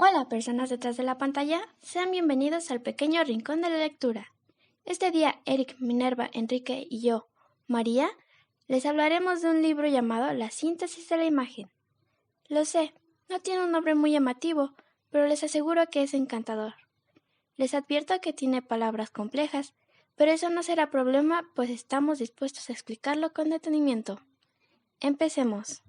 Hola, personas detrás de la pantalla, sean bienvenidos al pequeño rincón de la lectura. Este día, Eric, Minerva, Enrique y yo, María, les hablaremos de un libro llamado La síntesis de la imagen. Lo sé, no tiene un nombre muy llamativo, pero les aseguro que es encantador. Les advierto que tiene palabras complejas, pero eso no será problema, pues estamos dispuestos a explicarlo con detenimiento. Empecemos.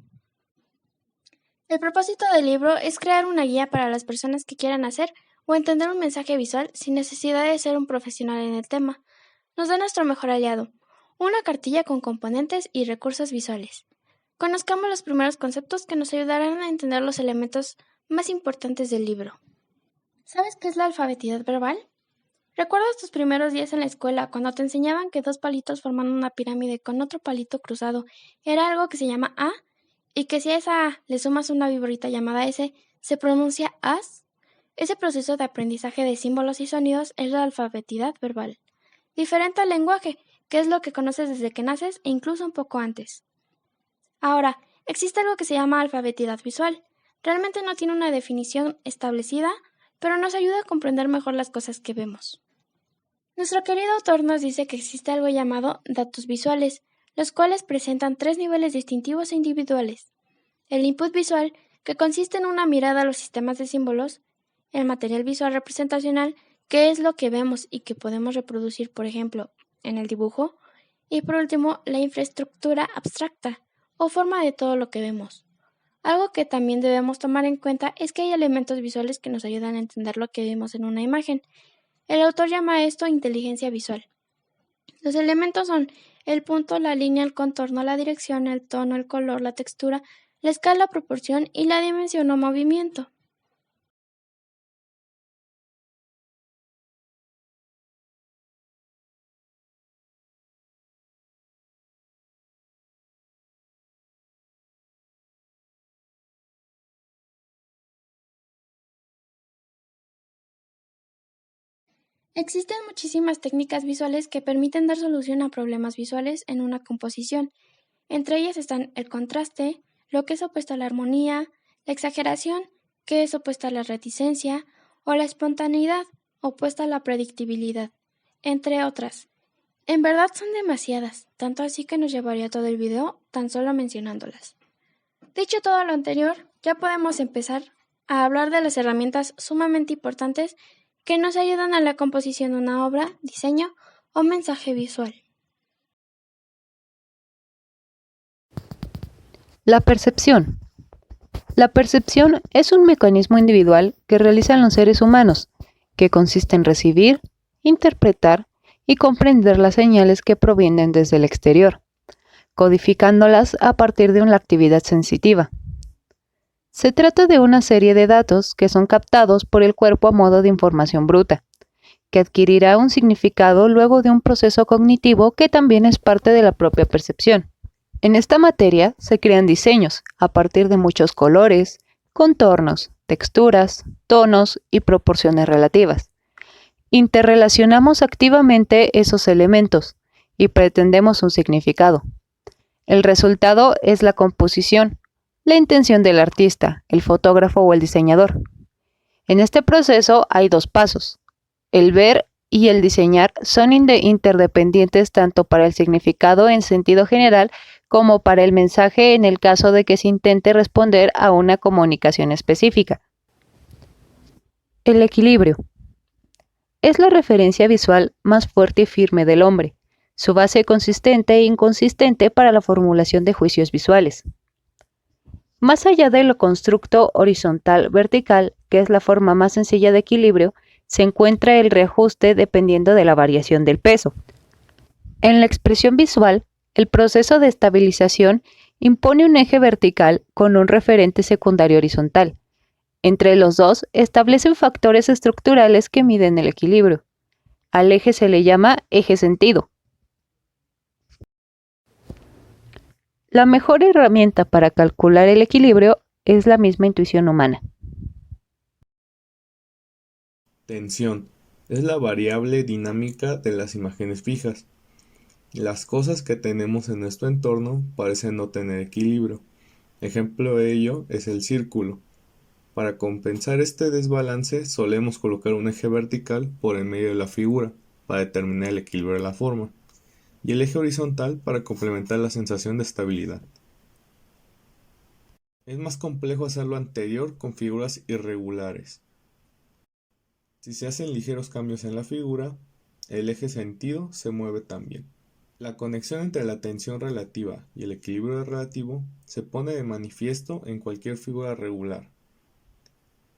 El propósito del libro es crear una guía para las personas que quieran hacer o entender un mensaje visual sin necesidad de ser un profesional en el tema. Nos da nuestro mejor aliado, una cartilla con componentes y recursos visuales. Conozcamos los primeros conceptos que nos ayudarán a entender los elementos más importantes del libro. ¿Sabes qué es la alfabetidad verbal? ¿Recuerdas tus primeros días en la escuela cuando te enseñaban que dos palitos formando una pirámide con otro palito cruzado era algo que se llama A? Y que si a esa A le sumas una viborita llamada S, se pronuncia AS. Ese proceso de aprendizaje de símbolos y sonidos es la alfabetidad verbal. Diferente al lenguaje, que es lo que conoces desde que naces e incluso un poco antes. Ahora, existe algo que se llama alfabetidad visual. Realmente no tiene una definición establecida, pero nos ayuda a comprender mejor las cosas que vemos. Nuestro querido autor nos dice que existe algo llamado datos visuales, los cuales presentan tres niveles distintivos e individuales. El input visual, que consiste en una mirada a los sistemas de símbolos, el material visual representacional, que es lo que vemos y que podemos reproducir, por ejemplo, en el dibujo, y por último, la infraestructura abstracta, o forma de todo lo que vemos. Algo que también debemos tomar en cuenta es que hay elementos visuales que nos ayudan a entender lo que vemos en una imagen. El autor llama a esto inteligencia visual. Los elementos son el punto, la línea, el contorno, la dirección, el tono, el color, la textura, la escala, proporción y la dimensión o movimiento. Existen muchísimas técnicas visuales que permiten dar solución a problemas visuales en una composición. Entre ellas están el contraste, lo que es opuesto a la armonía, la exageración, que es opuesta a la reticencia, o la espontaneidad, opuesta a la predictibilidad, entre otras. En verdad son demasiadas, tanto así que nos llevaría todo el video tan solo mencionándolas. Dicho todo lo anterior, ya podemos empezar a hablar de las herramientas sumamente importantes que nos ayudan a la composición de una obra, diseño o mensaje visual. La percepción. La percepción es un mecanismo individual que realizan los seres humanos, que consiste en recibir, interpretar y comprender las señales que provienen desde el exterior, codificándolas a partir de una actividad sensitiva. Se trata de una serie de datos que son captados por el cuerpo a modo de información bruta, que adquirirá un significado luego de un proceso cognitivo que también es parte de la propia percepción. En esta materia se crean diseños a partir de muchos colores, contornos, texturas, tonos y proporciones relativas. Interrelacionamos activamente esos elementos y pretendemos un significado. El resultado es la composición, la intención del artista, el fotógrafo o el diseñador. En este proceso hay dos pasos. El ver y el diseñar son interdependientes tanto para el significado en sentido general como para el mensaje en el caso de que se intente responder a una comunicación específica. El equilibrio es la referencia visual más fuerte y firme del hombre, su base consistente e inconsistente para la formulación de juicios visuales. Más allá de lo constructo horizontal-vertical, que es la forma más sencilla de equilibrio, se encuentra el reajuste dependiendo de la variación del peso. En la expresión visual, el proceso de estabilización impone un eje vertical con un referente secundario horizontal. Entre los dos establecen factores estructurales que miden el equilibrio. Al eje se le llama eje sentido. La mejor herramienta para calcular el equilibrio es la misma intuición humana. Tensión es la variable dinámica de las imágenes fijas. Las cosas que tenemos en nuestro entorno parecen no tener equilibrio. Ejemplo de ello es el círculo. Para compensar este desbalance solemos colocar un eje vertical por el medio de la figura para determinar el equilibrio de la forma y el eje horizontal para complementar la sensación de estabilidad. Es más complejo hacer lo anterior con figuras irregulares. Si se hacen ligeros cambios en la figura, el eje sentido se mueve también. La conexión entre la tensión relativa y el equilibrio relativo se pone de manifiesto en cualquier figura regular.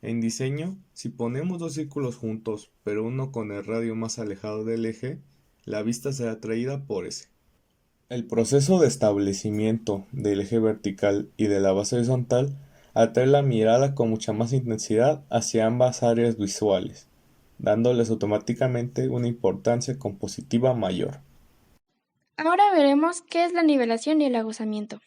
En diseño, si ponemos dos círculos juntos, pero uno con el radio más alejado del eje, la vista será atraída por ese. El proceso de establecimiento del eje vertical y de la base horizontal atrae la mirada con mucha más intensidad hacia ambas áreas visuales, dándoles automáticamente una importancia compositiva mayor. Ahora veremos qué es la nivelación y el aguzamiento.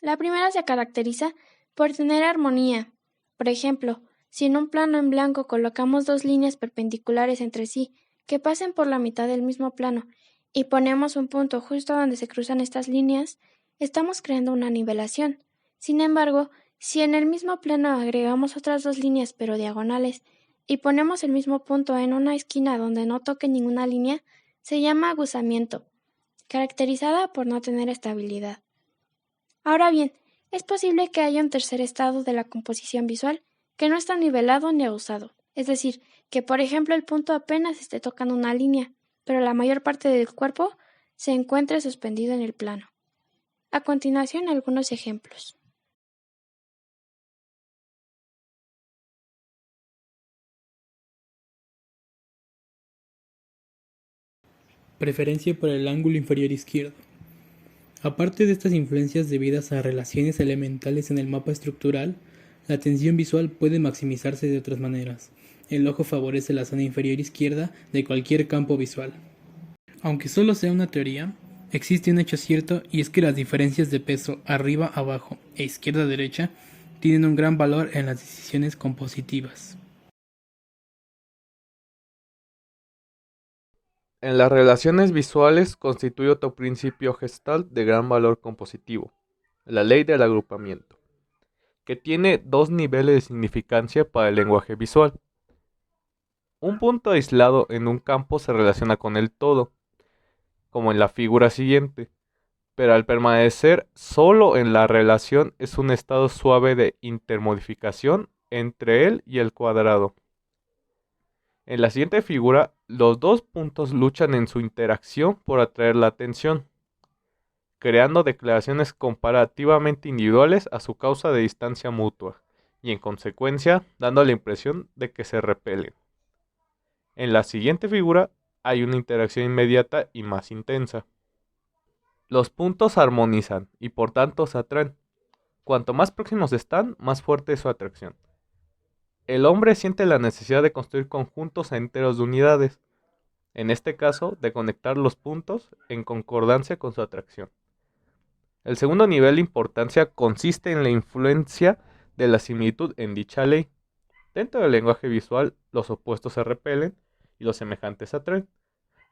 La primera se caracteriza por tener armonía. Por ejemplo, si en un plano en blanco colocamos dos líneas perpendiculares entre sí que pasen por la mitad del mismo plano y ponemos un punto justo donde se cruzan estas líneas, estamos creando una nivelación. Sin embargo, si en el mismo plano agregamos otras dos líneas pero diagonales y ponemos el mismo punto en una esquina donde no toque ninguna línea, se llama aguzamiento, caracterizada por no tener estabilidad. Ahora bien, es posible que haya un tercer estado de la composición visual que no está nivelado ni aguzado, es decir, que por ejemplo el punto apenas esté tocando una línea, pero la mayor parte del cuerpo se encuentre suspendido en el plano. A continuación, algunos ejemplos. Preferencia por el ángulo inferior izquierdo. Aparte de estas influencias debidas a relaciones elementales en el mapa estructural, la atención visual puede maximizarse de otras maneras. El ojo favorece la zona inferior izquierda de cualquier campo visual. Aunque solo sea una teoría, existe un hecho cierto y es que las diferencias de peso arriba-abajo e izquierda-derecha tienen un gran valor en las decisiones compositivas. En las relaciones visuales constituye otro principio gestalt de gran valor compositivo, la ley del agrupamiento, que tiene dos niveles de significancia para el lenguaje visual. Un punto aislado en un campo se relaciona con el todo, como en la figura siguiente, pero al permanecer solo en la relación es un estado suave de intermodificación entre él y el cuadrado. En la siguiente figura, los dos puntos luchan en su interacción por atraer la atención, creando declaraciones comparativamente individuales a su causa de distancia mutua, y en consecuencia dando la impresión de que se repelen. En la siguiente figura hay una interacción inmediata y más intensa. Los puntos armonizan y por tanto se atraen. Cuanto más próximos están, más fuerte es su atracción. El hombre siente la necesidad de construir conjuntos enteros de unidades, en este caso de conectar los puntos en concordancia con su atracción. El segundo nivel de importancia consiste en la influencia de la similitud en dicha ley. Dentro del lenguaje visual, los opuestos se repelen y los semejantes se atraen.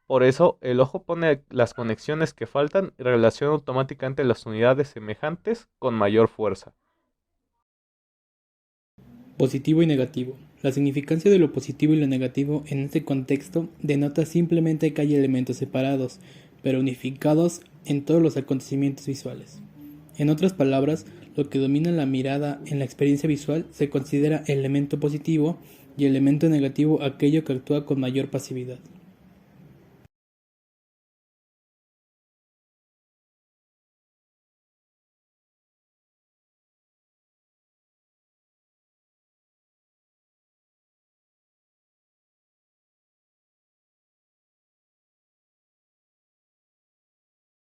Por eso, el ojo pone las conexiones que faltan y relaciona automáticamente las unidades semejantes con mayor fuerza. Positivo y negativo. La significancia de lo positivo y lo negativo en este contexto denota simplemente que hay elementos separados, pero unificados en todos los acontecimientos visuales. En otras palabras, lo que domina la mirada en la experiencia visual se considera elemento positivo y elemento negativo aquello que actúa con mayor pasividad.